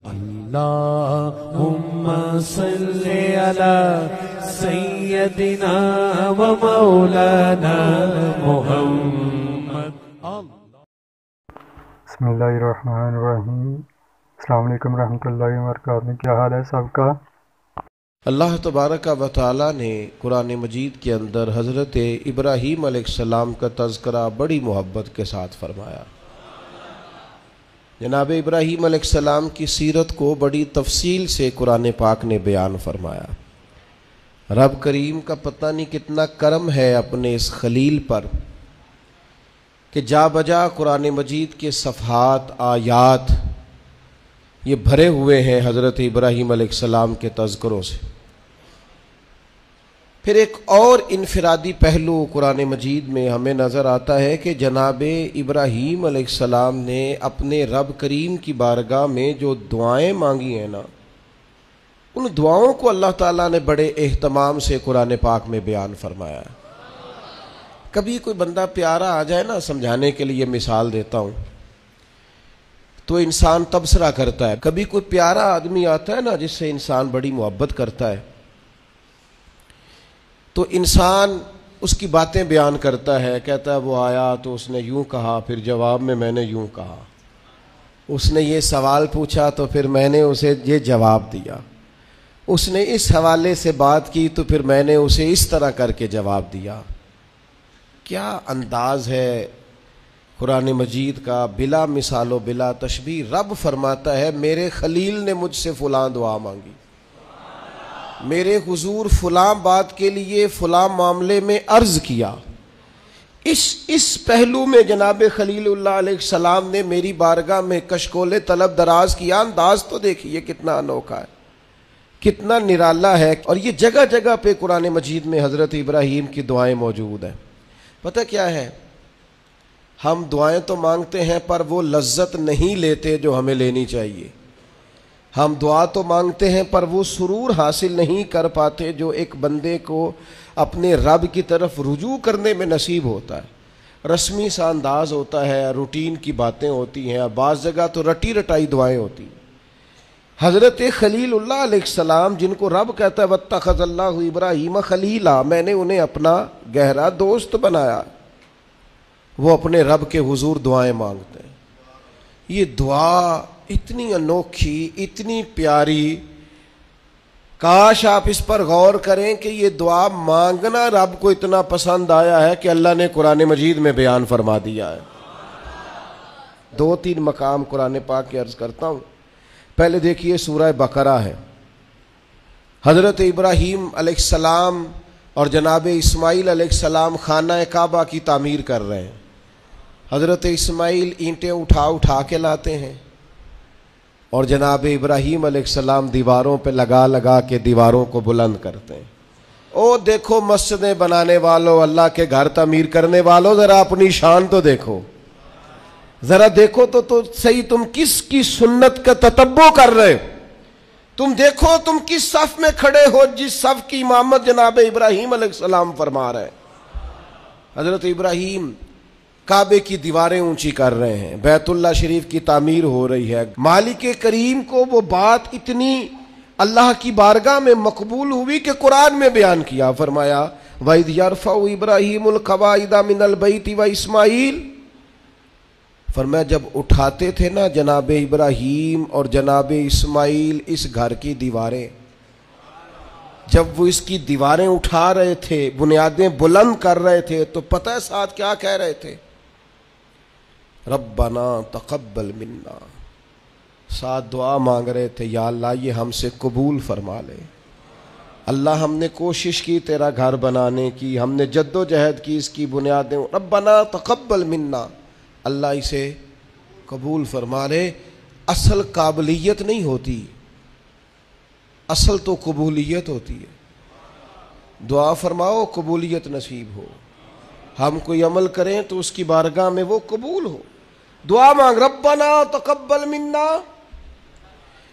اللهم صل على سيدنا ومولانا محمد. بسم اللہ الرحمن الرحیم. السلام علیکم ورحمۃ اللہ وبرکاتہ. کیا حال ہے سب کا؟ اللہ تبارک و تعالیٰ نے قرآن مجید کے اندر حضرت ابراہیم علیہ السلام کا تذکرہ بڑی محبت کے ساتھ فرمایا. جناب ابراہیم علیہ السلام کی سیرت کو بڑی تفصیل سے قرآن پاک نے بیان فرمایا. رب کریم کا پتہ نہیں کتنا کرم ہے اپنے اس خلیل پر کہ جا بجا قرآن مجید کے صفحات آیات یہ بھرے ہوئے ہیں حضرت ابراہیم علیہ السلام کے تذکروں سے. پھر ایک اور انفرادی پہلو قرآن مجید میں ہمیں نظر آتا ہے کہ جناب ابراہیم علیہ السلام نے اپنے رب کریم کی بارگاہ میں جو دعائیں مانگی ہیں نا، ان دعاؤں کو اللہ تعالیٰ نے بڑے اہتمام سے قرآن پاک میں بیان فرمایا. کبھی کوئی بندہ پیارا آ جائے نا، سمجھانے کے لیے مثال دیتا ہوں، تو انسان تبصرہ کرتا ہے. کبھی کوئی پیارا آدمی آتا ہے نا جس سے انسان بڑی محبت کرتا ہے، تو انسان اس کی باتیں بیان کرتا ہے، کہتا ہے وہ آیا تو اس نے یوں کہا، پھر جواب میں نے یوں کہا، اس نے یہ سوال پوچھا تو پھر میں نے اسے یہ جواب دیا، اس نے اس حوالے سے بات کی تو پھر میں نے اسے اس طرح کر کے جواب دیا. کیا انداز ہے قرآن مجید کا، بلا مثال و بلا تشبیہ. رب فرماتا ہے میرے خلیل نے مجھ سے فلاں دعا مانگی، میرے حضور فلاں بات کے لیے فلاں معاملے میں عرض کیا. اس پہلو میں جناب خلیل اللہ علیہ السلام نے میری بارگاہ میں کشکول طلب دراز کیا. انداز تو دیکھیے کتنا انوکھا ہے، کتنا نرالا ہے. اور یہ جگہ جگہ پہ قرآن مجید میں حضرت ابراہیم کی دعائیں موجود ہیں. پتہ کیا ہے، ہم دعائیں تو مانگتے ہیں پر وہ لذت نہیں لیتے جو ہمیں لینی چاہیے. ہم دعا تو مانگتے ہیں پر وہ سرور حاصل نہیں کر پاتے جو ایک بندے کو اپنے رب کی طرف رجوع کرنے میں نصیب ہوتا ہے. رسمی سا انداز ہوتا ہے، روٹین کی باتیں ہوتی ہیں، بعض جگہ تو رٹی رٹائی دعائیں ہوتی ہیں. حضرت خلیل اللہ علیہ السلام جن کو رب کہتا ہے واتخذ اللہ ابراہیم خلیلا، میں نے انہیں اپنا گہرا دوست بنایا، وہ اپنے رب کے حضور دعائیں مانگتے ہیں. یہ دعا اتنی انوکھی، اتنی پیاری، کاش آپ اس پر غور کریں کہ یہ دعا مانگنا رب کو اتنا پسند آیا ہے کہ اللہ نے قرآن مجید میں بیان فرما دیا ہے. 2-3 مقام قرآن پاک کے عرض کرتا ہوں. پہلے دیکھیے سورہ بقرہ ہے. حضرت ابراہیم علیہ السلام اور جناب اسماعیل علیہ السلام خانہ کعبہ کی تعمیر کر رہے ہیں. حضرت اسماعیل اینٹیں اٹھا کے لاتے ہیں اور جناب ابراہیم علیہ السلام دیواروں پہ لگا کے دیواروں کو بلند کرتے ہیں. او دیکھو مسجدیں بنانے والوں، اللہ کے گھر تعمیر کرنے والوں، ذرا اپنی شان تو دیکھو، ذرا دیکھو تو صحیح تم کس کی سنت کا تتبع کر رہے ہو. تم دیکھو تم کس صف میں کھڑے ہو جس صف کی امامت جناب ابراہیم علیہ السلام فرما رہے ہیں. حضرت ابراہیم کعبے کی دیواریں اونچی کر رہے ہیں، بیت اللہ شریف کی تعمیر ہو رہی ہے. مالک کریم کو وہ بات اتنی اللہ کی بارگاہ میں مقبول ہوئی کہ قرآن میں بیان کیا. فرمایا وَإِذْ يَرْفَعُ إِبْرَاهِيمُ الْقَوَاعِدَ مِنَ الْبَيْتِ وَإِسْمَاعِيلُ، فرمایا جب اٹھاتے تھے نا جناب ابراہیم اور جناب اسماعیل اس گھر کی دیواریں، جب وہ اس کی دیواریں اٹھا رہے تھے، بنیادیں بلند کر رہے تھے، تو پتہ ہے ساتھ کیا کہہ رہے تھے؟ ربنا تقبل منا. ساتھ دعا مانگ رہے تھے، یا اللہ یہ ہم سے قبول فرما لے. اللہ ہم نے کوشش کی تیرا گھر بنانے کی، ہم نے جد و جہد کی اس کی بنیادیں، ربنا تقبل منا، اللہ اسے قبول فرما لے. اصل قابلیت نہیں ہوتی، اصل تو قبولیت ہوتی ہے. دعا فرماؤ قبولیت نصیب ہو، ہم کوئی عمل کریں تو اس کی بارگاہ میں وہ قبول ہو. دعا مانگ ربنا تقبل منا،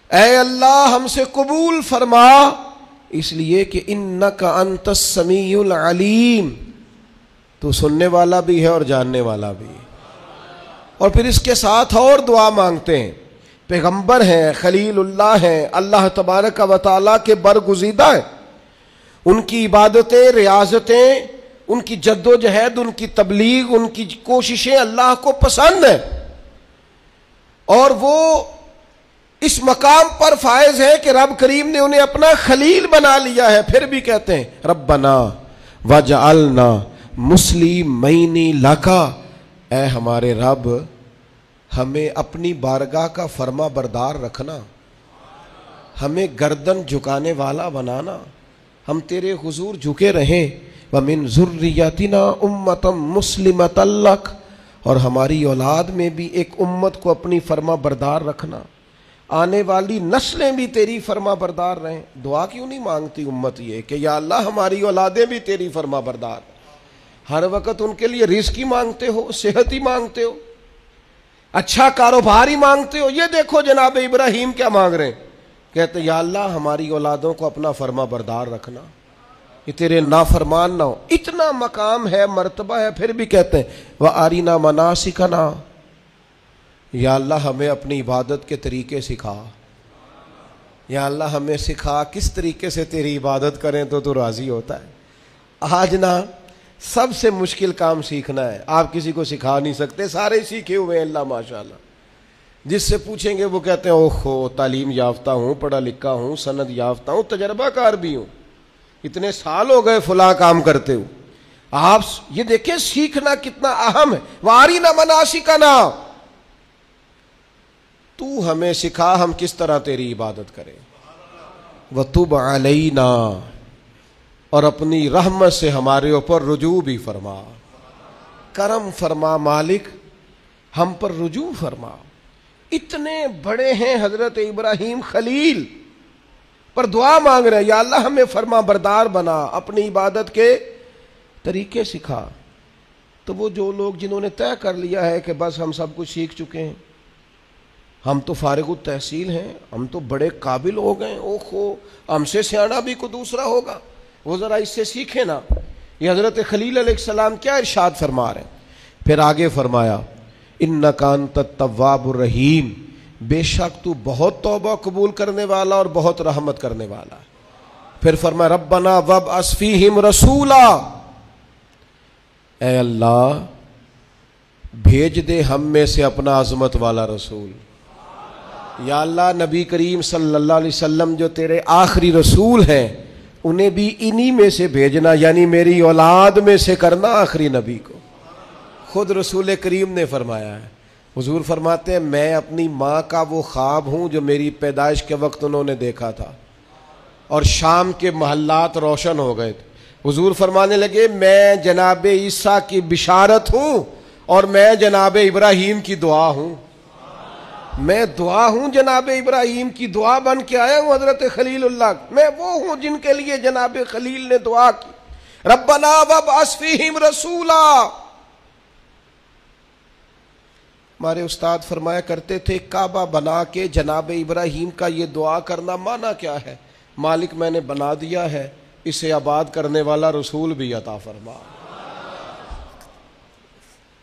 اے اللہ ہم سے قبول فرما، اس لیے کہ انک انت السمیع العلیم، تو سننے والا بھی ہے اور جاننے والا بھی ہے. اور پھر اس کے ساتھ اور دعا مانگتے ہیں. پیغمبر ہیں، خلیل اللہ ہیں، اللہ تبارک و تعالیٰ کے برگزیدہ ہیں. ان کی عبادتیں، ریاضتیں، ان کی جد و جہد، ان کی تبلیغ، ان کی کوششیں اللہ کو پسند ہیں، اور وہ اس مقام پر فائز ہے کہ رب کریم نے انہیں اپنا خلیل بنا لیا ہے. پھر بھی کہتے ہیں ربنا وجعلنا مسلمین لک، اے ہمارے رب ہمیں اپنی بارگاہ کا فرما بردار رکھنا، ہمیں گردن جھکانے والا بنانا، ہم تیرے حضور جھکے رہیں. وَمِن ذُرِّيَّتِنَا أُمَّةً مُسْلِمَةً لَكَ، اور ہماری اولاد میں بھی ایک امت کو اپنی فرما بردار رکھنا، آنے والی نسلیں بھی تیری فرما بردار رہیں. دعا کیوں نہیں مانگتی امت یہ کہ یا اللہ ہماری اولادیں بھی تیری فرما بردار؟ ہر وقت ان کے لیے رزق ہی مانگتے ہو، صحت ہی مانگتے ہو، اچھا کاروبار ہی مانگتے ہو. یہ دیکھو جناب ابراہیم کیا مانگ رہے ہیں، کہتے یا اللہ ہماری اولادوں کو اپنا فرما بردار رکھنا، یہ تیرے نافرمان نہ ہو. اتنا مقام ہے، مرتبہ ہے، پھر بھی کہتے ہیں وَأَرِنَا مَنَاسِكَنَا، یا اللہ ہمیں اپنی عبادت کے طریقے سکھا، یا اللہ ہمیں سکھا کس طریقے سے تیری عبادت کریں تو راضی ہوتا ہے. آج نا سب سے مشکل کام سیکھنا ہے. آپ کسی کو سکھا نہیں سکتے، سارے سیکھے ہوئے ہیں اللہ ماشاءاللہ. جس سے پوچھیں گے وہ کہتے ہیں اوہو تعلیم یافتہ ہوں، پڑھا لکھا ہوں، سند یافتہ ہوں، تجربہ کار بھی ہوں، اتنے سال ہو گئے فلاں کام کرتے ہو. آپ یہ دیکھیں سیکھنا کتنا اہم ہے. وَأَرِنَا مَنَاسِكَنَا، تو ہمیں سکھا ہم کس طرح تیری عبادت کریں. وَتُبْ عَلَيْنَا، اور اپنی رحمت سے ہمارے اوپر رجوع بھی فرما، کرم فرما مالک، ہم پر رجوع فرما. اتنے بڑے ہیں حضرت ابراہیم خلیل، پر دعا مانگ رہے ہیں یا اللہ ہمیں فرما بردار بنا، اپنی عبادت کے طریقے سکھا. تو وہ جو لوگ جنہوں نے طے کر لیا ہے کہ بس ہم سب کچھ سیکھ چکے ہیں، ہم تو فارغ التحصیل ہیں، ہم تو بڑے قابل ہو گئے، اوہو ہم سے سیانا بھی کوئی دوسرا ہوگا، وہ ذرا اس سے سیکھے نا. یہ حضرت خلیل علیہ السلام کیا ارشاد فرما رہے ہیں. پھر آگے فرمایا انک انت التواب الرحیم، بے شک تو بہت توبہ قبول کرنے والا اور بہت رحمت کرنے والا ہے. پھر فرمایا ربنا وابعث فیہم رسولا، اے اللہ بھیج دے ہم میں سے اپنا عظمت والا رسول. یا اللہ نبی کریم صلی اللہ علیہ وسلم جو تیرے آخری رسول ہیں انہیں بھی انہی میں سے بھیجنا، یعنی میری اولاد میں سے کرنا آخری نبی کو. خود رسول کریم نے فرمایا ہے، حضور فرماتے ہیں میں اپنی ماں کا وہ خواب ہوں جو میری پیدائش کے وقت انہوں نے دیکھا تھا اور شام کے محلات روشن ہو گئے تھے. حضور فرمانے لگے میں جناب عیسیٰ کی بشارت ہوں اور میں جناب ابراہیم کی دعا ہوں. میں دعا ہوں، جناب ابراہیم کی دعا بن کے آیا ہوں حضرت خلیل اللہ. میں وہ ہوں جن کے لیے جناب خلیل نے دعا کی ربنا وابعث فیہم رسولا. ہمارے استاد فرمایا کرتے تھے کعبہ بنا کے جناب ابراہیم کا یہ دعا کرنا معنی کیا ہے؟ مالک میں نے بنا دیا ہے، اسے آباد کرنے والا رسول بھی عطا فرما.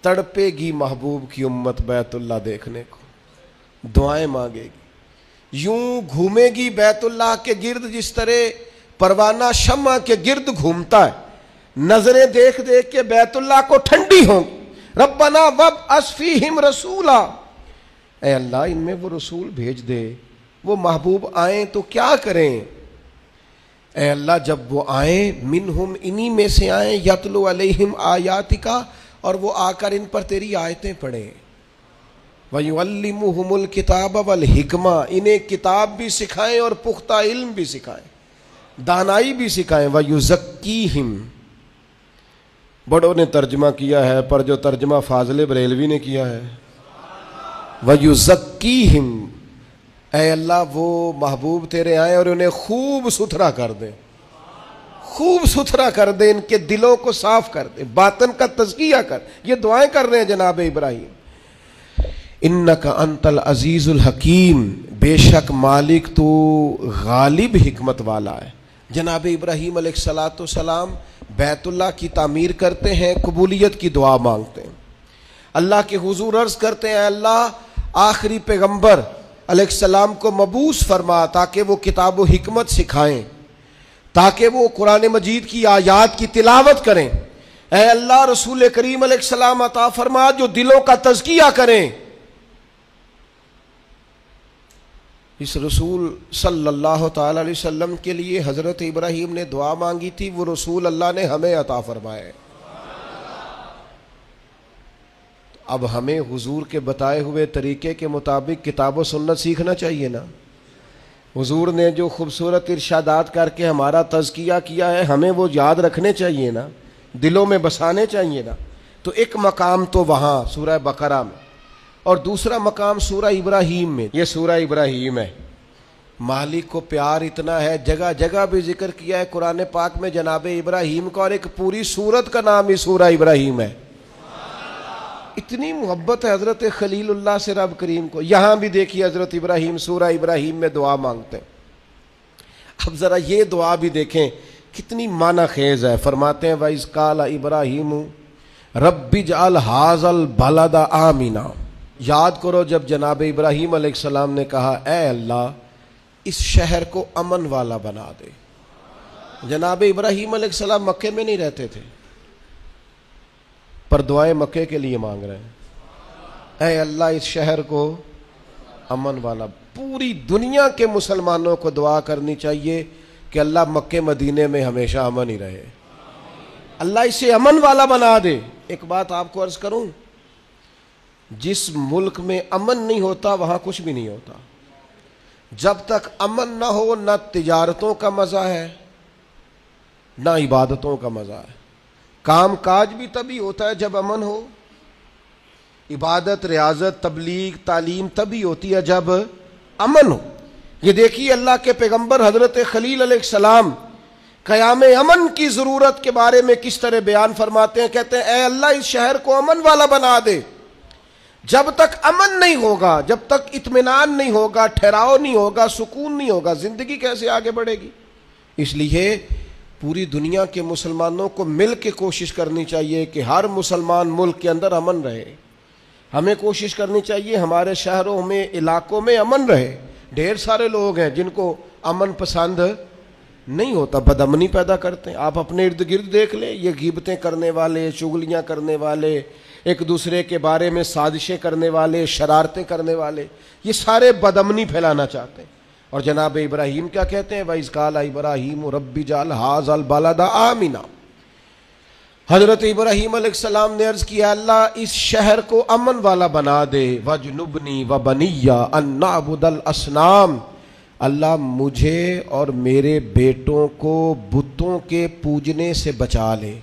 تڑپے گی محبوب کی امت بیت اللہ دیکھنے کو، دعائیں مانگے گی، یوں گھومے گی بیت اللہ کے گرد جس طرح پروانہ شمع کے گرد گھومتا ہے. نظریں دیکھ دیکھ کے بیت اللہ کو ٹھنڈی ہوں. ربنا وابعث فیہم رسولا، اے اللہ ان میں وہ رسول بھیج دے. وہ محبوب آئیں تو کیا کریں؟ اے اللہ جب وہ آئیں منہم انہی میں سے آئیں، یتلو علیہم آیاتکا، اور وہ آ کر ان پر تیری آیتیں پڑھیں. وَيُعَلِّمُهُمُ الْكِتَابَ وَالْحِکْمَةَ، انہیں کتاب بھی سکھائیں اور پختہ علم بھی سکھائیں، دانائی بھی سکھائیں. وَيُزَكِّيهِمْ، بڑوں نے ترجمہ کیا ہے پر جو ترجمہ فاضل بریلوی نے کیا ہے وَيُزَكِّيهِمْ، اے اللہ وہ محبوب تیرے آئیں اور انہیں خوب ستھرا کر دیں، خوب ستھرا کر دیں، ان کے دلوں کو صاف کر دیں، باطن کا تزکیہ کر. یہ دعائیں کر رہے ہیں جناب ابراہیم. انک انت العزیز الحکیم، بے شک مالک تو غالب حکمت والا ہے. جناب ابراہیم علیہ الصلاۃ والسلام بیت اللہ کی تعمیر کرتے ہیں، قبولیت کی دعا مانگتے ہیں، اللہ کے حضور عرض کرتے ہیں اے اللہ آخری پیغمبر علیہ السلام کو مبعوث فرما تاکہ وہ کتاب و حکمت سکھائیں، تاکہ وہ قرآن مجید کی آیات کی تلاوت کریں۔ اے اللہ رسول کریم علیہ السلام عطا فرما جو دلوں کا تزکیہ کریں۔ اس رسول صلی اللہ تعالی علیہ وسلم کے لیے حضرت ابراہیم نے دعا مانگی تھی، وہ رسول اللہ نے ہمیں عطا فرمائے۔ اب ہمیں حضور کے بتائے ہوئے طریقے کے مطابق کتاب و سنت سیکھنا چاہیے نا۔ حضور نے جو خوبصورت ارشادات کر کے ہمارا تزکیہ کیا ہے، ہمیں وہ یاد رکھنے چاہیے نا، دلوں میں بسانے چاہیے نا۔ تو ایک مقام تو وہاں سورہ بقرہ میں، اور دوسرا مقام سورہ ابراہیم میں۔ یہ سورہ ابراہیم ہے، مالک کو پیار اتنا ہے، جگہ جگہ بھی ذکر کیا ہے قرآن پاک میں جناب ابراہیم کا، اور ایک پوری سورت کا نام ہی سورہ ابراہیم ہے۔ اتنی محبت ہے حضرت خلیل اللہ سے رب کریم کو۔ یہاں بھی دیکھیے حضرت ابراہیم سورہ ابراہیم میں دعا مانگتے ہیں۔ اب ذرا یہ دعا بھی دیکھیں کتنی معنی خیز ہے۔ فرماتے ہیں وَإِذْ قَالَ إِبْرَاهِيمُ رَبِّ اجْعَلْ هَٰذَا الْبَلَدَ آمِنًا۔ یاد کرو جب جناب ابراہیم علیہ السلام نے کہا اے اللہ اس شہر کو امن والا بنا دے۔ جناب ابراہیم علیہ السلام مکے میں نہیں رہتے تھے، پر دعائیں مکے کے لیے مانگ رہے ہیں۔ اے اللہ اس شہر کو امن والا۔ پوری دنیا کے مسلمانوں کو دعا کرنی چاہیے کہ اللہ مکے مدینے میں ہمیشہ امن ہی رہے، اللہ اسے امن والا بنا دے۔ ایک بات آپ کو عرض کروں، جس ملک میں امن نہیں ہوتا وہاں کچھ بھی نہیں ہوتا۔ جب تک امن نہ ہو نہ تجارتوں کا مزہ ہے نہ عبادتوں کا مزہ ہے۔ کام کاج بھی تبھی ہوتا ہے جب امن ہو، عبادت ریاضت تبلیغ تعلیم تبھی ہوتی ہے جب امن ہو۔ یہ دیکھیے اللہ کے پیغمبر حضرت خلیل علیہ السلام قیام امن کی ضرورت کے بارے میں کس طرح بیان فرماتے ہیں، کہتے ہیں اے اللہ اس شہر کو امن والا بنا دے۔ جب تک امن نہیں ہوگا، جب تک اطمینان نہیں ہوگا، ٹھہراؤ نہیں ہوگا، سکون نہیں ہوگا، زندگی کیسے آگے بڑھے گی؟ اس لیے پوری دنیا کے مسلمانوں کو مل کے کوشش کرنی چاہیے کہ ہر مسلمان ملک کے اندر امن رہے۔ ہمیں کوشش کرنی چاہیے ہمارے شہروں میں علاقوں میں امن رہے۔ ڈھیر سارے لوگ ہیں جن کو امن پسند نہیں ہوتا، بدامنی پیدا کرتے ہیں۔ آپ اپنے ارد گرد دیکھ لیں، یہ غیبتیں کرنے والے، چغلیاں کرنے والے، ایک دوسرے کے بارے میں سازشیں کرنے والے، شرارتیں کرنے والے، یہ سارے بدامنی پھیلانا چاہتے ہیں۔ اور جناب ابراہیم کیا کہتے ہیں وَإِذْ قَالَ إِبْرَاهِيمُ رَبِّ اجْعَلْ هَٰذَا الْبَلَدَ آمِنًا۔ حضرت ابراہیم علیہ السلام نے عرض کیا اللہ اس شہر کو امن والا بنا دے، وَاجْنُبْنِي وَبَنِيَّ أَن نَّعْبُدَ الْأَصْنَامَ، اللہ مجھے اور میرے بیٹوں کو بتوں کے پوجنے سے بچا لے۔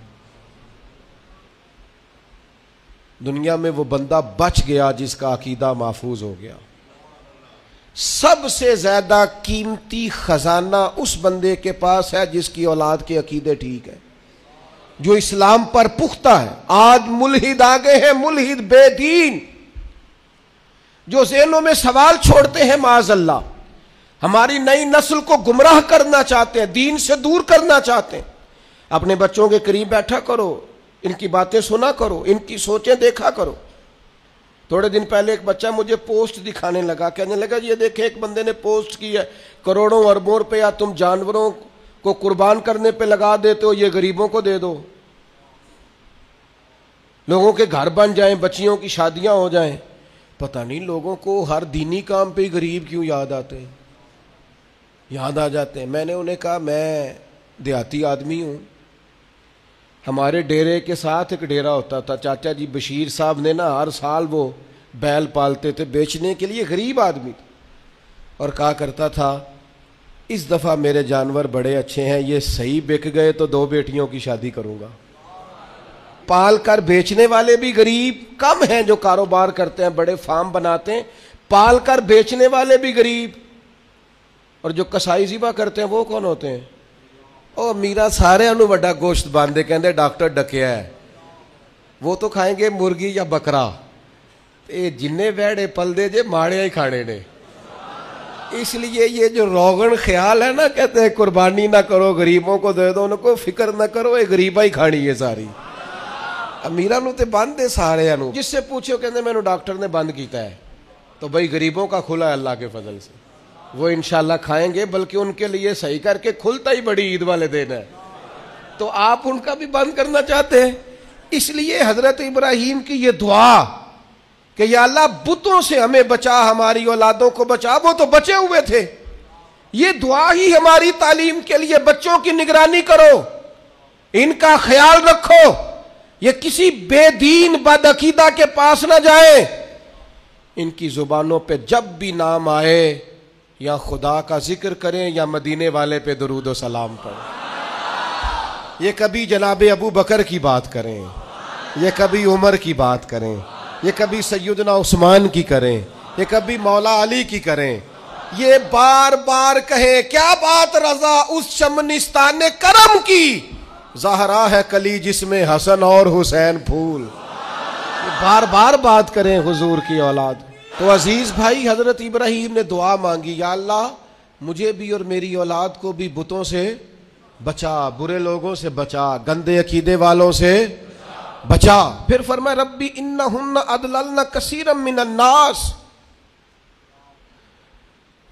دنیا میں وہ بندہ بچ گیا جس کا عقیدہ محفوظ ہو گیا۔ سب سے زیادہ قیمتی خزانہ اس بندے کے پاس ہے جس کی اولاد کے عقیدے ٹھیک ہے، جو اسلام پر پختہ ہے۔ آج ملحد آگے ہیں، ملحد بے دین، جو ذہنوں میں سوال چھوڑتے ہیں معاذ اللہ، ہماری نئی نسل کو گمراہ کرنا چاہتے ہیں، دین سے دور کرنا چاہتے ہیں۔ اپنے بچوں کے قریب بیٹھا کرو، ان کی باتیں سنا کرو، ان کی سوچیں دیکھا کرو۔ تھوڑے دن پہلے ایک بچہ مجھے پوسٹ دکھانے لگا، کہنے لگا یہ دیکھیں ایک بندے نے پوسٹ کی ہے، کروڑوں اربوں روپیہ تم جانوروں کو قربان کرنے پہ لگا دیتے ہو، یہ غریبوں کو دے دو، لوگوں کے گھر بن جائیں، بچیوں کی شادیاں ہو جائیں۔ پتہ نہیں لوگوں کو ہر دینی کام پہ غریب کیوں یاد آتے ہیں، یاد آ جاتے ہیں۔ میں نے انہیں کہا میں دیہاتی آدمی ہوں، ہمارے ڈیرے کے ساتھ ایک ڈیرا ہوتا تھا، چاچا جی بشیر صاحب نے نا ہر سال وہ بیل پالتے تھے بیچنے کے لیے، غریب آدمی تھا، اور کہا کرتا تھا اس دفعہ میرے جانور بڑے اچھے ہیں، یہ صحیح بک گئے تو 2 بیٹیوں کی شادی کروں گا۔ پال کر بیچنے والے بھی غریب کم ہیں، جو کاروبار کرتے ہیں بڑے فارم بناتے ہیں، پال کر بیچنے والے بھی غریب، اور جو کسائی ذبح کرتے ہیں وہ کون ہوتے ہیں؟ او میرا سارے انو بڑا گوشت باندھے کہندے ڈاکٹر ڈکیا ہے، وہ تو کھائیں گے مرغی یا بکرا، اے جنے ویڑے پل دے جے ماڑے ہی کھانے نے۔ اس لیے یہ جو روغن خیال ہے نا، کہتے ہیں قربانی نہ کرو غریبوں کو دے دو، ان کو فکر نہ کرو، یہ غریبہ ہی کھانی ہے ساری۔ امیرہ نو تے بند دے سارے انو، جس سے پوچھو کہندے میں نو ڈاکٹر نے بند کیتا ہے، تو بھائی غریبوں کا کھلا ہے اللہ کے فضل سے، وہ انشاءاللہ کھائیں گے، بلکہ ان کے لیے صحیح کر کے کھلتا ہی بڑی عید والے دن ہے، تو آپ ان کا بھی بند کرنا چاہتے ہیں۔ اس لیے حضرت ابراہیم کی یہ دعا کہ یا اللہ بتوں سے ہمیں بچا، ہماری اولادوں کو بچا، وہ تو بچے ہوئے تھے، یہ دعا ہی ہماری تعلیم کے لیے، بچوں کی نگرانی کرو، ان کا خیال رکھو، یہ کسی بے دین بدعقیدہ کے پاس نہ جائیں، ان کی زبانوں پہ جب بھی نام آئے یا خدا کا ذکر کریں یا مدینے والے پہ درود و سلام پڑھیں، یہ کبھی جناب ابو بکر کی بات کریں، یہ کبھی عمر کی بات کریں، یہ کبھی سیدنا عثمان کی کریں، یہ کبھی مولا علی کی کریں، یہ بار بار کہیں کیا بات رضا اس شمنستان نے کرم کی، زہرا ہے کلی جس میں حسن اور حسین پھول، بار بار بات کریں حضور کی اولاد۔ تو عزیز بھائی، حضرت ابراہیم نے دعا مانگی، یا اللہ مجھے بھی اور میری اولاد کو بھی بتوں سے بچا، برے لوگوں سے بچا، گندے عقیدے والوں سے بچا۔ پھر فرمایا ربی انہن اضللن کثیرا من الناس۔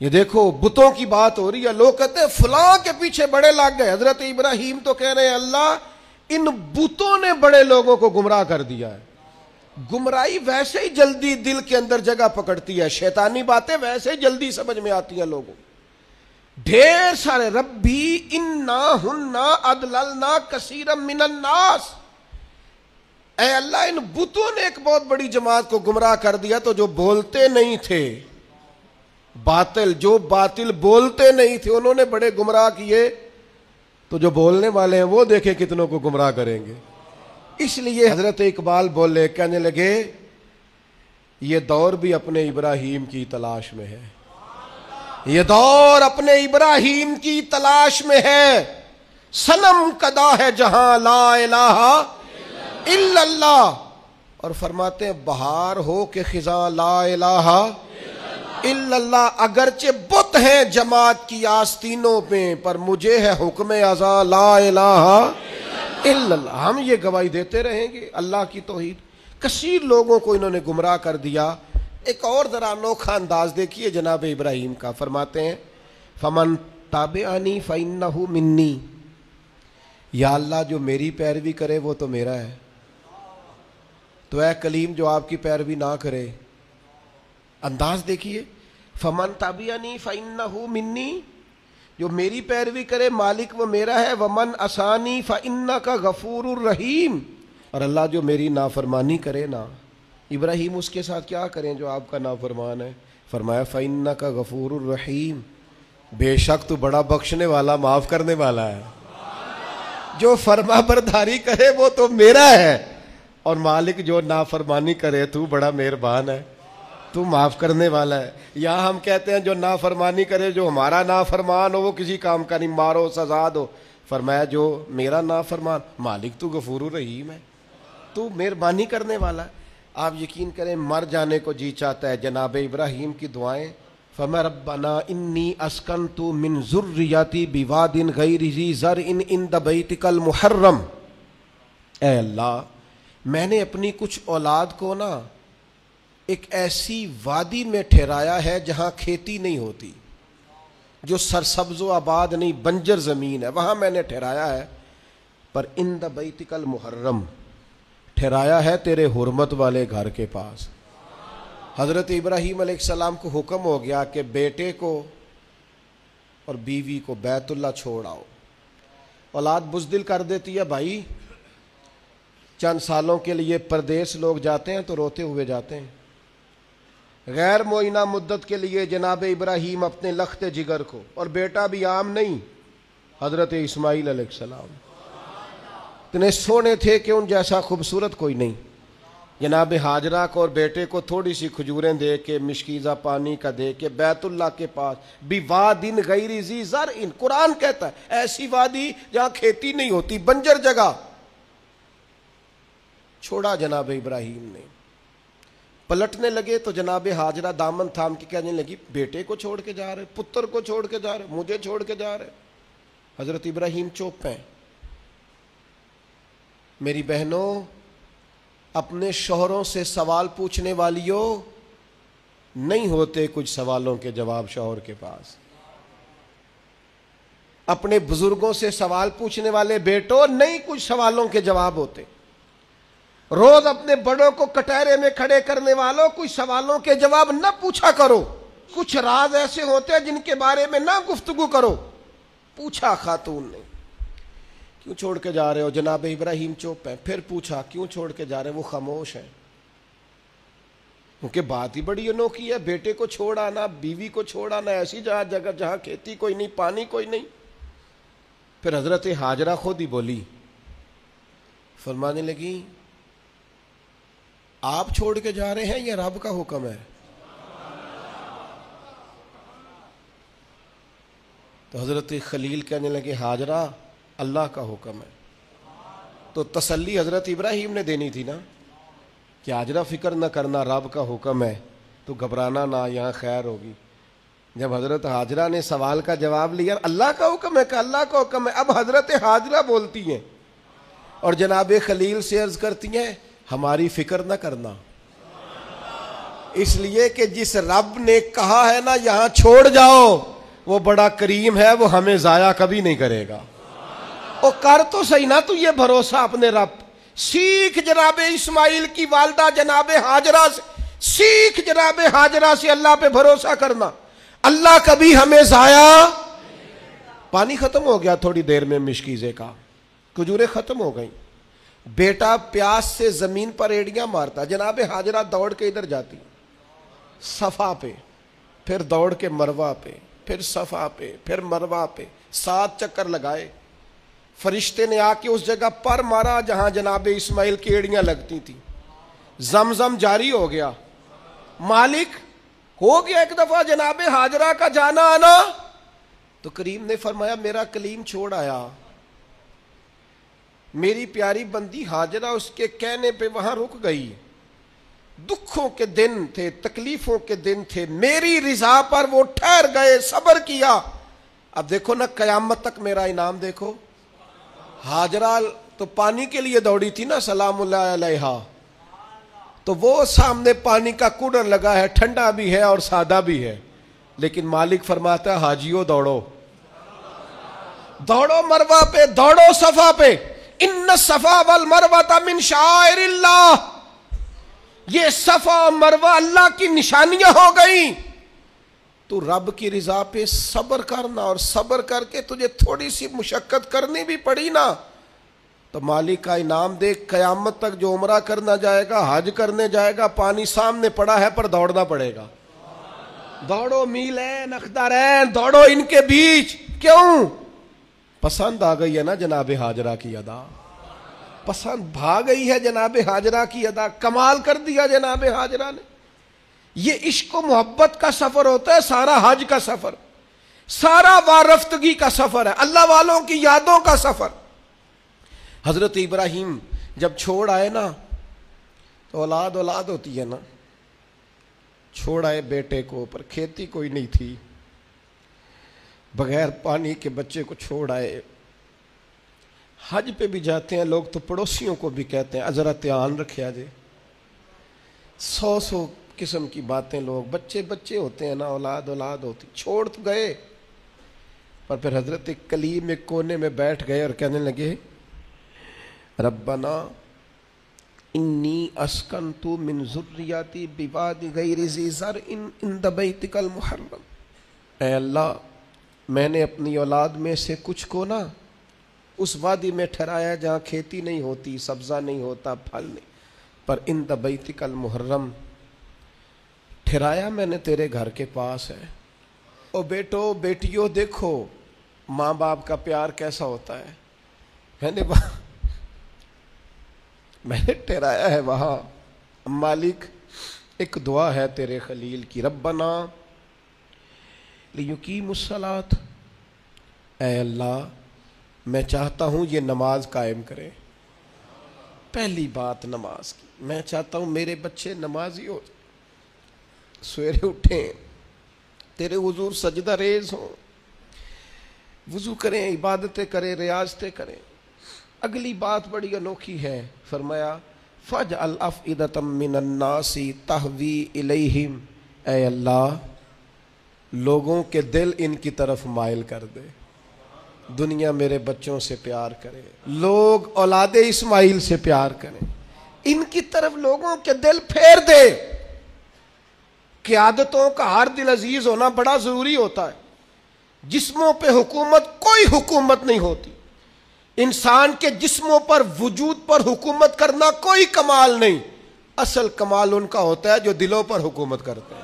یہ دیکھو بتوں کی بات ہو رہی ہے، لوگ کہتے ہیں فلاں کے پیچھے بڑے لگ گئے، حضرت ابراہیم تو کہہ رہے ہیں اللہ ان بتوں نے بڑے لوگوں کو گمراہ کر دیا ہے۔ گمراہی ویسے ہی جلدی دل کے اندر جگہ پکڑتی ہے، شیطانی باتیں ویسے ہی جلدی سمجھ میں آتی ہیں لوگوں، ڈھیر سارے ربی انہن اضللن کثیرا من الناس، اے اللہ ان بتوں نے ایک بہت بڑی جماعت کو گمراہ کر دیا، تو جو بولتے نہیں تھے باطل، جو باطل بولتے نہیں تھے انہوں نے بڑے گمراہ کیے، تو جو بولنے والے ہیں وہ دیکھیں کتنوں کو گمراہ کریں گے۔ اس لیے حضرت اقبال بولے، کہنے لگے یہ دور بھی اپنے ابراہیم کی تلاش میں ہے، یہ دور اپنے ابراہیم کی تلاش میں ہے، صنم کدا ہے جہاں لا الہ الا اللہ، اور فرماتے ہیں بہار ہو کہ خزاں لا الہ الا اللہ، اگرچہ بت ہیں جماعت کی آستینوں میں، پر مجھے ہے حکم ازاں لا الہ الا اللہ۔ ہم یہ گواہی دیتے رہیں گے اللہ کی توحید۔ کثیر لوگوں کو انہوں نے گمراہ کر دیا۔ ایک اور ذرا انوکھا انداز دیکھیے جناب ابراہیم کا، فرماتے ہیں فمن تابعنی فانہ منی، یا اللہ جو میری پیروی کرے وہ تو میرا ہے، تو اے کلیم جو آپ کی پیروی نہ کرے، انداز دیکھیے، فمن تابعنی فانہ منی، جو میری پیروی کرے مالک وہ میرا ہے، ومن عصانی فانک غفور الرحیم، اور اللہ جو میری نافرمانی کرے نا، ابراہیم اس کے ساتھ کیا کریں جو آپ کا نافرمان ہے، فرمایا فانک غفور الرحیم، بے شک تو بڑا بخشنے والا معاف کرنے والا ہے، جو فرما برداری کرے وہ تو میرا ہے، اور مالک جو نافرمانی کرے تو بڑا مہربان ہے، تو معاف کرنے والا ہے۔ یا ہم کہتے ہیں جو نافرمانی کرے، جو ہمارا نافرمان ہو وہ کسی کام کا نہیں، مارو سزا دو، فرمایا جو میرا نافرمان، مالک تو غفور الرحیم ہے، تو مہربانی کرنے والا ہے۔ آپ یقین کریں مر جانے کو جی چاہتا ہے جناب ابراہیم کی دعائیں، فرمایا ربنا انی اسکنت من ذریتی بواد غیر ذی زرع عند بیتک المحرم، اے اللہ میں نے اپنی کچھ اولاد کو نا ایک ایسی وادی میں ٹھہرایا ہے جہاں کھیتی نہیں ہوتی، جو سرسبز و آباد نہیں، بنجر زمین ہے، وہاں میں نے ٹھہرایا ہے، پر عند بیتک المحرم، ٹھہرایا ہے تیرے حرمت والے گھر کے پاس۔ حضرت ابراہیم علیہ السلام کو حکم ہو گیا کہ بیٹے کو اور بیوی کو بیت اللہ چھوڑ آؤ۔ اولاد بزدل کر دیتی ہے بھائی، چند سالوں کے لیے پردیس لوگ جاتے ہیں تو روتے ہوئے جاتے ہیں، غیر معینہ مدت کے لیے جناب ابراہیم اپنے لخت جگر کو، اور بیٹا بھی عام نہیں، حضرت اسماعیل علیہ السلام اتنے سونے تھے کہ ان جیسا خوبصورت کوئی نہیں، جناب ہاجرہ کو اور بیٹے کو تھوڑی سی کھجوریں دے کے، مشکیزہ پانی کا دے کے بیت اللہ کے پاس بواد غیر ذی زرع، قرآن کہتا ہے ایسی وادی جہاں کھیتی نہیں ہوتی، بنجر جگہ، چھوڑا جناب ابراہیم نے۔ پلٹنے لگے تو جناب ہاجرہ دامن تھام کے کہنے لگی بیٹے کو چھوڑ کے جا رہے، پتر کو چھوڑ کے جا رہے، مجھے چھوڑ کے جا رہے۔ حضرت ابراہیم چپ ہیں۔ میری بہنوں، اپنے شوہروں سے سوال پوچھنے والیوں، نہیں ہوتے کچھ سوالوں کے جواب شوہر کے پاس. اپنے بزرگوں سے سوال پوچھنے والے بیٹوں نہیں کچھ سوالوں کے جواب ہوتے. روز اپنے بڑوں کو کٹہرے میں کھڑے کرنے والوں کچھ سوالوں کے جواب نہ پوچھا کرو. کچھ راز ایسے ہوتے ہیں جن کے بارے میں نہ گفتگو کرو. پوچھا خاتون نے کیوں چھوڑ کے جا رہے ہو؟ جناب ابراہیم چپ ہیں. پھر پوچھا کیوں چھوڑ کے جا رہے ہیں؟ وہ خاموش ہیں. کیونکہ بات ہی بڑی انوکھی ہے. بیٹے کو چھوڑ آنا, بیوی کو چھوڑ آنا ایسی جگہ جہاں کھیتی کوئی نہیں, پانی کوئی نہیں. پھر حضرت ہاجرہ خود ہی بولی, فرمانے لگی آپ چھوڑ کے جا رہے ہیں یہ رب کا حکم ہے. تو حضرت خلیل کہنے لگے ہاجرہ اللہ کا حکم ہے. تو تسلی حضرت ابراہیم نے دینی تھی نا کہ ہاجرہ فکر نہ کرنا, رب کا حکم ہے, تو گھبرانا نہ, یہاں خیر ہوگی. جب حضرت ہاجرہ نے سوال کا جواب لیا اللہ کا حکم ہے کہ اللہ کا حکم ہے, اب حضرت ہاجرہ بولتی ہیں اور جناب خلیل سے عرض کرتی ہیں ہماری فکر نہ کرنا, اس لیے کہ جس رب نے کہا ہے نا یہاں چھوڑ جاؤ وہ بڑا کریم ہے, وہ ہمیں ضائع کبھی نہیں کرے گا. اور کر تو صحیح نا تو یہ بھروسہ اپنے رب. سیکھ جناب اسماعیل کی والدہ جناب ہاجرہ سے, سیکھ جناب ہاجرہ سے اللہ پہ بھروسہ کرنا. اللہ کبھی ہمیں ضائع. پانی ختم ہو گیا تھوڑی دیر میں مشکیزے کا, کھجوریں ختم ہو گئیں. بیٹا پیاس سے زمین پر ایڑیاں مارتا, جناب ہاجرہ دوڑ کے ادھر جاتی صفا پہ, پھر دوڑ کے مروہ پہ, پھر صفا پہ, پھر مروہ پہ, 7 چکر لگائے. فرشتے نے آ کے اس جگہ پر مارا جہاں جناب اسماعیل کی ایڑیاں لگتی تھی. زمزم جاری ہو گیا. مالک ہو گیا ایک دفعہ جناب ہاجرہ کا جانا آنا. تو کریم نے فرمایا میرا کلیم چھوڑ آیا. میری پیاری بندی ہاجرہ اس کے کہنے پہ وہاں رک گئی. دکھوں کے دن تھے, تکلیفوں کے دن تھے, میری رضا پر وہ ٹھہر گئے, صبر کیا. اب دیکھو نا قیامت تک میرا انعام دیکھو. ہاجرہ تو پانی کے لیے دوڑی تھی نا سلام اللہ علیہا, تو وہ سامنے پانی کا کولر لگا ہے, ٹھنڈا بھی ہے اور سادہ بھی ہے, لیکن مالک فرماتا ہے حاجیو دوڑو, دوڑو مروہ پہ, دوڑو صفا پہ. ان الصفا والمروہ من شعائر اللہ, یہ صفا اور مروہ اللہ کی نشانیاں ہو گئیں. تو رب کی رضا پہ صبر کرنا, اور صبر کر کے تجھے تھوڑی سی مشقت کرنی بھی پڑی نا تو مالک کا انعام دیکھ. قیامت تک جو عمرہ کرنا جائے گا, حج کرنے جائے گا, پانی سامنے پڑا ہے پر دوڑنا پڑے گا. دوڑو میلین اخدارین, دوڑو ان کے بیچ. کیوں؟ پسند آ گئی ہے نا جناب ہاجرہ کی ادا, پسند بھا گئی ہے جناب ہاجرہ کی ادا, کمال کر دیا جناب ہاجرہ نے. یہ عشق و محبت کا سفر ہوتا ہے, سارا حج کا سفر, سارا وارفتگی کا سفر ہے, اللہ والوں کی یادوں کا سفر. حضرت ابراہیم جب چھوڑ آئے نا تو اولاد ہوتی ہے نا, چھوڑ آئے بیٹے کو, پر کھیتی کوئی نہیں تھی, بغیر پانی کے بچے کو چھوڑ آئے. حج پہ بھی جاتے ہیں لوگ تو پڑوسیوں کو بھی کہتے ہیں ذرا دھیان رکھیا جے. 100 قسم کی باتیں لوگ, بچے ہوتے ہیں نا, اولاد ہوتی. چھوڑ تو گئے پر پھر حضرت کلیم ایک کونے میں بیٹھ گئے اور کہنے لگے ربنا انی اسکنت من ذریاتی بواد غیر ذی زرع عند بیتک المحرم. اے اللہ میں نے اپنی اولاد میں سے کچھ کو نا اس وادی میں ٹھہرایا جہاں کھیتی نہیں ہوتی, سبزہ نہیں ہوتا, پھل نہیں, پر عند بیتک المحرم ٹھہرایا میں نے تیرے گھر کے پاس ہے. او بیٹو بیٹیوں دیکھو ماں باپ کا پیار کیسا ہوتا ہے. میں نے ٹھہرایا ہے وہاں. مالک ایک دعا ہے تیرے خلیل کی, ربنا لیقیم الصلاۃ, اے اللہ میں چاہتا ہوں یہ نماز قائم کرے. پہلی بات نماز کی, میں چاہتا ہوں میرے بچے نمازی ہو, سویرے اٹھیں تیرے حضور سجدہ ریز ہوں, وضو کریں, عبادتیں کریں, ریاضتیں کریں. اگلی بات بڑی انوکھی ہے, فرمایا فَجْعَلْ أَفْئِدَةً مِّنَ النَّاسِ تَهْوِي إِلَيْهِمْ اے اللہ لوگوں کے دل ان کی طرف مائل کر دے، دنیا میرے بچوں سے پیار کرے، لوگ اولاد اسماعیل سے پیار کریں، ان کی طرف لوگوں کے دل پھیر دے۔ قیادتوں کا ہر دل عزیز ہونا بڑا ضروری ہوتا ہے۔ جسموں پہ حکومت کوئی حکومت نہیں ہوتی، انسان کے جسموں پر وجود پر حکومت کرنا کوئی کمال نہیں، اصل کمال ان کا ہوتا ہے جو دلوں پر حکومت کرتے ہیں۔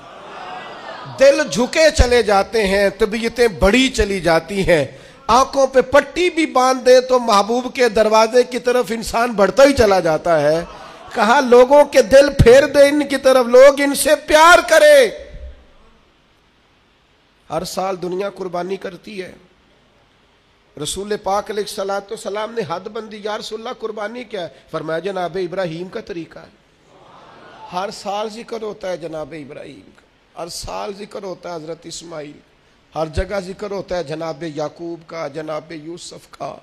دل جھکے چلے جاتے ہیں، طبیعتیں بڑی چلی جاتی ہیں، آنکھوں پہ پٹی بھی باندھ دے تو محبوب کے دروازے کی طرف انسان بڑھتا ہی چلا جاتا ہے۔ کہا لوگوں کے دل پھیر دے ان کی طرف، لوگ ان سے پیار کرے۔ ہر سال دنیا قربانی کرتی ہے، رسول پاک علیہ الصلوۃ والسلام نے حد بندی، یا رسول اللہ قربانی کیا ہے؟ فرمایا جناب ابراہیم کا طریقہ ہے۔ ہر سال ذکر ہوتا ہے جناب ابراہیم کا، ہر سال ذکر ہوتا ہے حضرت اسماعیل، ہر جگہ ذکر ہوتا ہے جناب یعقوب کا، جناب یوسف کا۔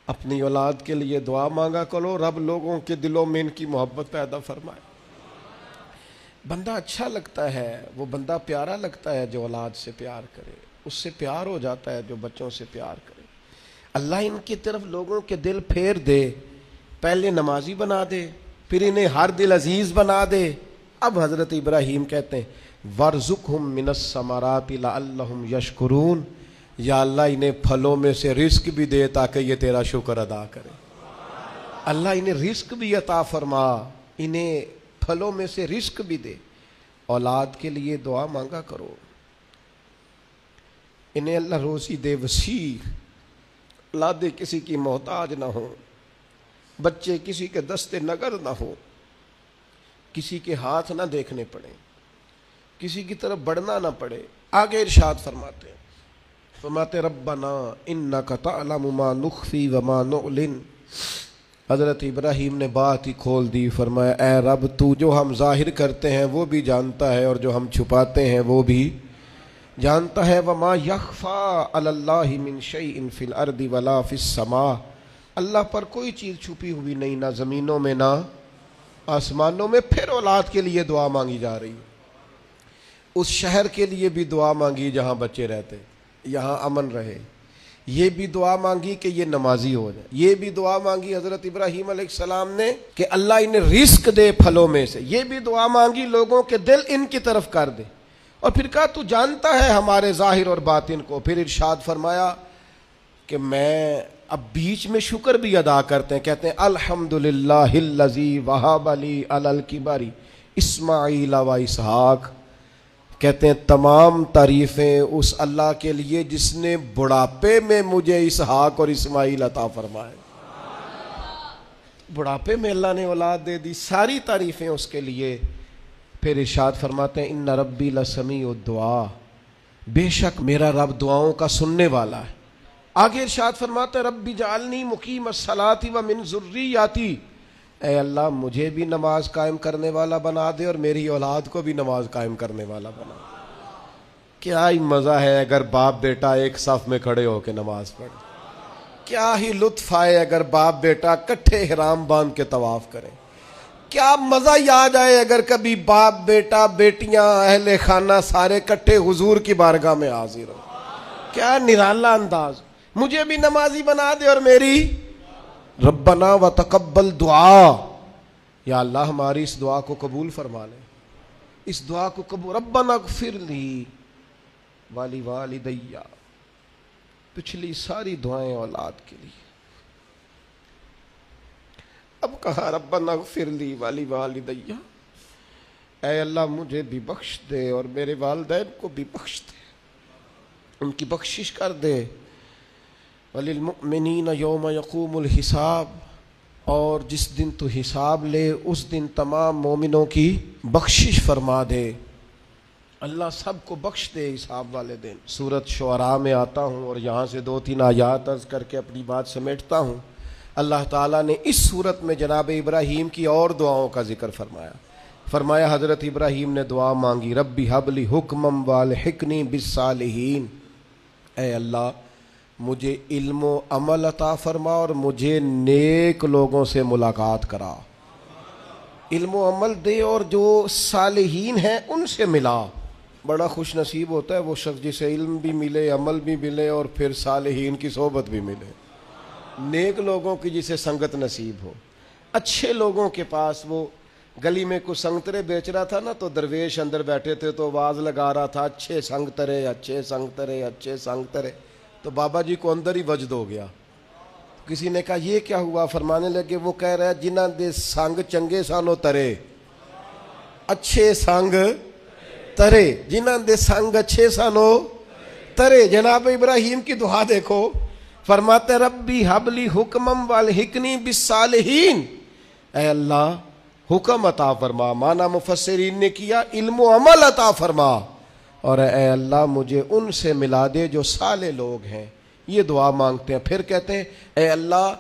اپنی اولاد کے لیے دعا مانگا کرو، رب لوگوں کے دلوں میں ان کی محبت پیدا فرمائے۔ بندہ اچھا لگتا ہے، وہ بندہ پیارا لگتا ہے جو اولاد سے پیار کرے، اس سے پیار ہو جاتا ہے جو بچوں سے پیار کرے۔ اللہ ان کی طرف لوگوں کے دل پھیر دے، پہلے نمازی بنا دے، پھر انہیں ہر دل عزیز بنا دے۔ اب حضرت ابراہیم کہتے ہیں وَارْزُقْهُم مِّنَ الثَّمَرَاتِ لَعَلَّهُمْ يَشْكُرُونَ، یا اللہ انہیں پھلوں میں سے رزق بھی دے تاکہ یہ تیرا شکر ادا کرے۔ اللہ انہیں رزق بھی عطا فرما، انہیں پھلوں میں سے رزق بھی دے۔ اولاد کے لیے دعا مانگا کرو، انہیں اللہ روزی دے وسیع، اولادیں کسی کی محتاج نہ ہو، بچے کسی کے دست نگر نہ ہو، کسی کے ہاتھ نہ دیکھنے پڑے، کسی کی طرف بڑھنا نہ پڑے۔ آگے ارشاد فرماتے ربنا انک تعلم ما نخفی وما نعلن۔ حضرت ابراہیم نے بات ہی کھول دی، فرمایا اے رب تو جو ہم ظاہر کرتے ہیں وہ بھی جانتا ہے، اور جو ہم چھپاتے ہیں وہ بھی جانتا ہے۔ وما یخفی علی اللہ من شیء فی الارض ولا فی السماء، اللہ پر کوئی چیز چھپی ہوئی نہیں، نہ زمینوں میں نہ آسمانوں میں۔ پھر اولاد کے لیے دعا مانگی جا رہی ہے، اس شہر کے لیے بھی دعا مانگی جہاں بچے رہتے، یہاں امن رہے، یہ بھی دعا مانگی کہ یہ نمازی ہو جائے، یہ بھی دعا مانگی حضرت ابراہیم علیہ السلام نے کہ اللہ انہیں رزق دے پھلوں میں سے، یہ بھی دعا مانگی لوگوں کے دل ان کی طرف کر دے، اور پھر کہا تو جانتا ہے ہمارے ظاہر اور باطن کو۔ پھر ارشاد فرمایا کہ میں اب بیچ میں شکر بھی ادا کرتے ہیں، کہتے ہیں الحمدللہ الذی وہب لی علی الکبر اسماعیل و اسحاق، کہتے ہیں تمام تعریفیں اس اللہ کے لیے جس نے بڑھاپے میں مجھے اسحاق اور اسماعیل عطا فرمائے۔ بڑھاپے میں اللہ نے اولاد دے دی، ساری تعریفیں اس کے لیے۔ پھر ارشاد فرماتے ہیں ان ربی لسمیع الدعا، بے شک میرا رب دعاؤں کا سننے والا ہے۔ آگے ارشاد فرماتے ہیں ربی جعلنی مقیم الصلاۃ ومن ذریتی، اے اللہ مجھے بھی نماز قائم کرنے والا بنا دے اور میری اولاد کو بھی نماز قائم کرنے والا بنا دے۔ کیا ہی مزہ ہے اگر باپ بیٹا ایک صف میں کھڑے ہو کے نماز پڑھیں، کیا ہی لطف آئے اگر باپ بیٹا کٹھے احرام باندھ کے طواف کریں، کیا مزہ یاد آئے اگر کبھی باپ بیٹا بیٹیاں اہل خانہ سارے کٹھے حضور کی بارگاہ میں حاضر ہو، کیا نرالا انداز۔ مجھے بھی نمازی بنا دے اور میری ربنا وتقبل دعا، یا اللہ ہماری اس دعا کو قبول فرما لے، اس دعا کو قبول۔ ربنا اغفر لی والی والدی، پچھلی ساری دعائیں اولاد کے لیے۔ اب کہا ربنا اغفر لی والی والدی، اے اللہ مجھے بھی بخش دے اور میرے والدین کو بھی بخش دے، ان کی بخشش کر دے۔ وَلِلْمُؤْمِنِينَ يَوْمَ يَقُومُ الْحِسَابِ، اور جس دن تو حساب لے اس دن تمام مومنوں کی بخشش فرما دے، اللہ سب کو بخش دے حساب والے دن۔ سورۃ شعراء میں آتا ہوں اور یہاں سے 2-3 آیات عرض کر کے اپنی بات سمیٹتا ہوں۔ اللہ تعالیٰ نے اس صورت میں جناب ابراہیم کی اور دعاؤں کا ذکر فرمایا حضرت ابراہیم نے دعا مانگی ربی حب لی حکمم والحقنی بالصالحین، اے اللہ مجھے علم و عمل عطا فرما اور مجھے نیک لوگوں سے ملاقات کرا۔ علم و عمل دے اور جو صالحین ہیں ان سے ملا. بڑا خوش نصیب ہوتا ہے وہ شخص جسے علم بھی ملے، عمل بھی ملے اور پھر صالحین کی صحبت بھی ملے. نیک لوگوں کی جسے سنگت نصیب ہو. اچھے لوگوں کے پاس، وہ گلی میں کچھ سنگترے بیچ رہا تھا نا، تو درویش اندر بیٹھے تھے تو آواز لگا رہا تھا اچھے سنگترے، اچھے سنگترے، اچھے سنگترے. تو بابا جی کو اندر ہی وجد ہو گیا. کسی نے کہا یہ کیا ہوا؟ فرمانے لگے وہ کہہ رہا ہے جنہاں دے سنگ چنگے سانو ترے، اچھے سنگ ترے، جنہاں دے سنگ اچھے سانو ترے. جناب ابراہیم کی دعا دیکھو، فرماتے ربی حبلی حکمم والحقنی بالصالحین. اے اللہ حکم عطا فرما، مانا مفسرین نے کیا علم و عمل عطا فرما، اور اے اللہ مجھے ان سے ملا دے جو صالح لوگ ہیں. یہ دعا مانگتے ہیں. پھر کہتے ہیں اے اللہ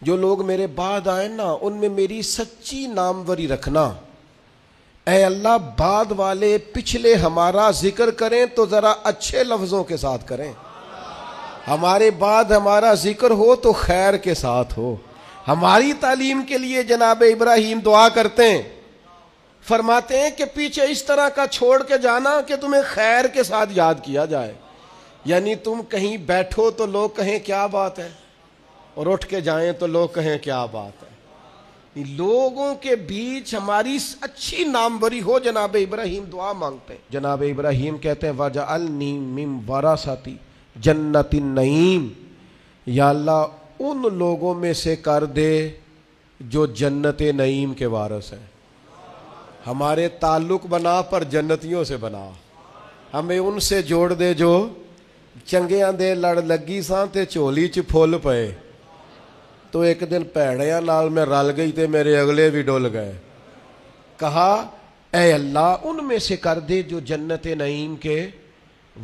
جو لوگ میرے بعد آئیں نا ان میں میری سچی ناموری رکھنا. اے اللہ بعد والے پچھلے ہمارا ذکر کریں تو ذرا اچھے لفظوں کے ساتھ کریں. ہمارے بعد ہمارا ذکر ہو تو خیر کے ساتھ ہو. ہماری تعلیم کے لیے جناب ابراہیم دعا کرتے ہیں، فرماتے ہیں کہ پیچھے اس طرح کا چھوڑ کے جانا کہ تمہیں خیر کے ساتھ یاد کیا جائے. یعنی تم کہیں بیٹھو تو لوگ کہیں کیا بات ہے، اور اٹھ کے جائیں تو لوگ کہیں کیا بات ہے. لوگوں کے بیچ ہماری اچھی ناموری ہو. جناب ابراہیم دعا مانگتے ہیں. جناب ابراہیم کہتے ہیں وَجَعَلْنِي مِن وَرَثَةِ جنت النعیم. یا اللہ ان لوگوں میں سے کر دے جو جنت نعیم کے وارث ہیں. ہمارے تعلق بنا پر جنتیوں سے بنا. ہمیں ان سے جوڑ دے جو چنگیاں دے لڑ لگی ساں تے چولی چ پھول پئے. تو ایک دن پیڑیاں نال میں رل گئی تے میرے اگلے بھی ڈول گئے. کہا اے اللہ ان میں سے کر دے جو جنت نعیم کے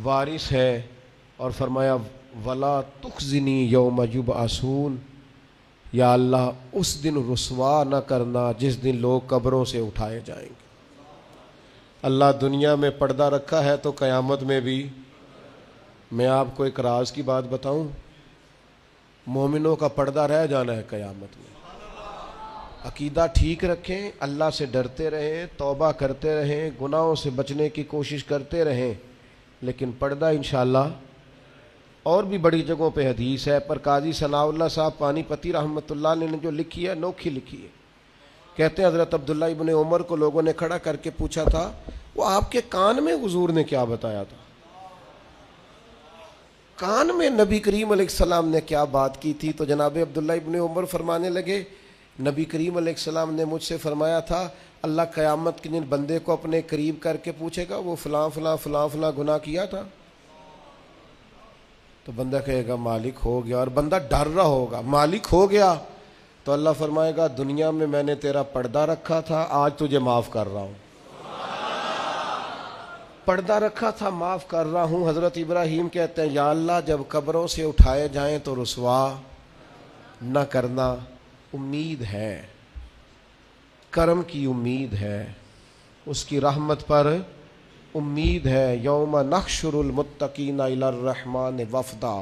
وارث ہے. اور فرمایا ولا تخزنی یوم یبعثون. یا اللہ اس دن رسوا نہ کرنا جس دن لوگ قبروں سے اٹھائے جائیں گے. اللہ دنیا میں پردہ رکھا ہے تو قیامت میں بھی. میں آپ کو ایک راز کی بات بتاؤں، مومنوں کا پردہ رہ جانا ہے قیامت میں. عقیدہ ٹھیک رکھیں، اللہ سے ڈرتے رہیں، توبہ کرتے رہیں، گناہوں سے بچنے کی کوشش کرتے رہیں، لیکن پردہ انشاءاللہ. اور بھی بڑی جگہوں پہ حدیث ہے، پر قاضی ثناء اللہ صاحب پانی پتی رحمۃ اللہ علیہ نے جو لکھی ہے انوکھی لکھی ہے. کہتے ہیں حضرت عبداللہ ابن عمر کو لوگوں نے کھڑا کر کے پوچھا تھا وہ آپ کے کان میں حضور نے کیا بتایا تھا، کان میں نبی کریم علیہ السلام نے کیا بات کی تھی. تو جناب عبداللہ ابن عمر فرمانے لگے نبی کریم علیہ السلام نے مجھ سے فرمایا تھا اللہ قیامت کے دن بندے کو اپنے قریب کر کے پوچھے گا وہ فلاں فلاں فلاں فلاں گناہ کیا تھا. تو بندہ کہے گا مالک ہو گیا، اور بندہ ڈر رہا ہوگا مالک ہو گیا. تو اللہ فرمائے گا دنیا میں نے تیرا پردہ رکھا تھا، آج تجھے معاف کر رہا ہوں. پردہ رکھا تھا، معاف کر رہا ہوں. حضرت ابراہیم کہتے ہیں یا اللہ جب قبروں سے اٹھائے جائیں تو رسوا نہ کرنا. امید ہے، کرم کی امید ہے، اس کی رحمت پر امید ہے. یوم نحشر المتقین الی الرحمن وفدا.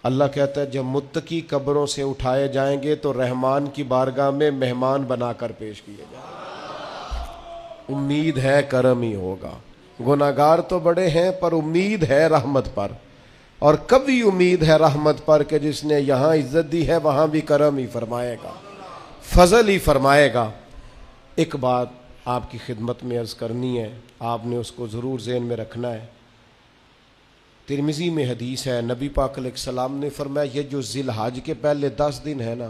اللہ کہتا ہے جب متقی قبروں سے اٹھائے جائیں گے تو رحمان کی بارگاہ میں مہمان بنا کر پیش کیے جائیں گے. امید ہے کرم ہی ہوگا. گناہگار تو بڑے ہیں پر امید ہے رحمت پر. اور کبھی امید ہے رحمت پر کہ جس نے یہاں عزت دی ہے وہاں بھی کرم ہی فرمائے گا، فضل ہی فرمائے گا. ایک بات آپ کی خدمت میں عرض کرنی ہے، آپ نے اس کو ضرور ذہن میں رکھنا ہے. ترمذی میں حدیث ہے، نبی پاک علیہ السلام نے فرمایا یہ جو ذی الحج کے پہلے 10 دن ہے نا،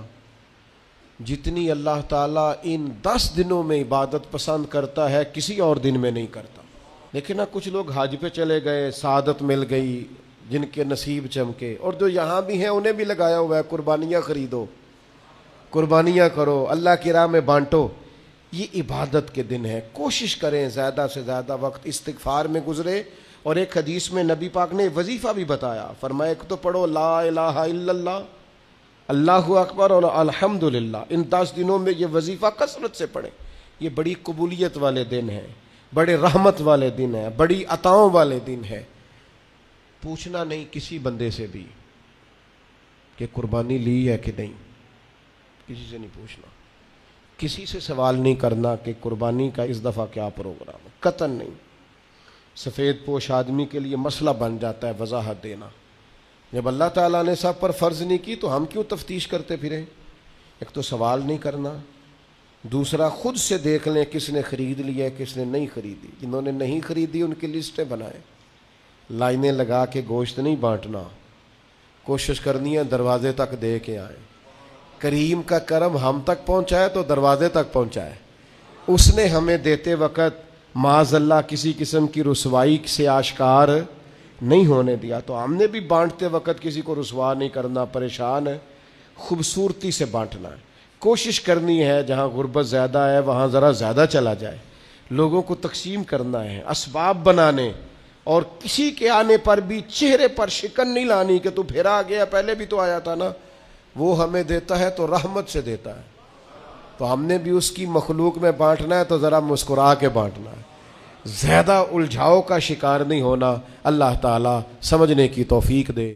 جتنی اللہ تعالیٰ ان 10 دنوں میں عبادت پسند کرتا ہے کسی اور دن میں نہیں کرتا. لیکن کچھ لوگ حج پہ چلے گئے، سعادت مل گئی، جن کے نصیب چمکے، اور جو یہاں بھی ہیں انہیں بھی لگایا ہوا ہے قربانیاں خریدو، قربانیاں کرو، اللہ کی راہ میں بانٹو. یہ عبادت کے دن ہے. کوشش کریں زیادہ سے زیادہ وقت استغفار میں گزرے. اور ایک حدیث میں نبی پاک نے وظیفہ بھی بتایا، فرمایا ایک تو پڑھو لا الہ الا اللہ، اللہ اکبر اور الحمدللہ. ان 10 دنوں میں یہ وظیفہ کثرت سے پڑھیں. یہ بڑی قبولیت والے دن ہیں، بڑے رحمت والے دن ہیں، بڑی عطاؤں والے دن ہیں. پوچھنا نہیں کسی بندے سے بھی کہ قربانی لی ہے کہ نہیں، کسی سے نہیں پوچھنا. کسی سے سوال نہیں کرنا کہ قربانی کا اس دفعہ کیا پروگرام ہے، قطعاً نہیں۔ سفید پوش آدمی کے لیے مسئلہ بن جاتا ہے وضاحت دینا۔ جب اللہ تعالیٰ نے سب پر فرض نہیں کی تو ہم کیوں تفتیش کرتے پھریں؟ ایک تو سوال نہیں کرنا، دوسرا خود سے دیکھ لیں کس نے خرید لیا کس نے نہیں خریدی۔ جنہوں نے نہیں خریدی ان کی لسٹیں بنائیں، لائنیں لگا کے گوشت نہیں بانٹنا، کوشش کرنی ہے دروازے تک دے کے آئیں۔ کریم کا کرم ہم تک پہنچائے تو دروازے تک پہنچائے، اس نے ہمیں دیتے وقت معاذ اللہ کسی قسم کی رسوائی سے آشکار نہیں ہونے دیا، تو ہم نے بھی بانٹتے وقت کسی کو رسوا نہیں کرنا، پریشان ہے، خوبصورتی سے بانٹنا ہے۔ کوشش کرنی ہے جہاں غربت زیادہ ہے وہاں ذرا زیادہ چلا جائے، لوگوں کو تقسیم کرنا ہے، اسباب بنانے، اور کسی کے آنے پر بھی چہرے پر شکن نہیں لانی کہ تو پھر آ گیا، پہلے بھی تو آیا تھا نا۔ وہ ہمیں دیتا ہے تو رحمت سے دیتا ہے، تو ہم نے بھی اس کی مخلوق میں بانٹنا ہے تو ذرا مسکرا کے بانٹنا ہے، زیادہ الجھاؤ کا شکار نہیں ہونا۔ اللہ تعالیٰ سمجھنے کی توفیق دے۔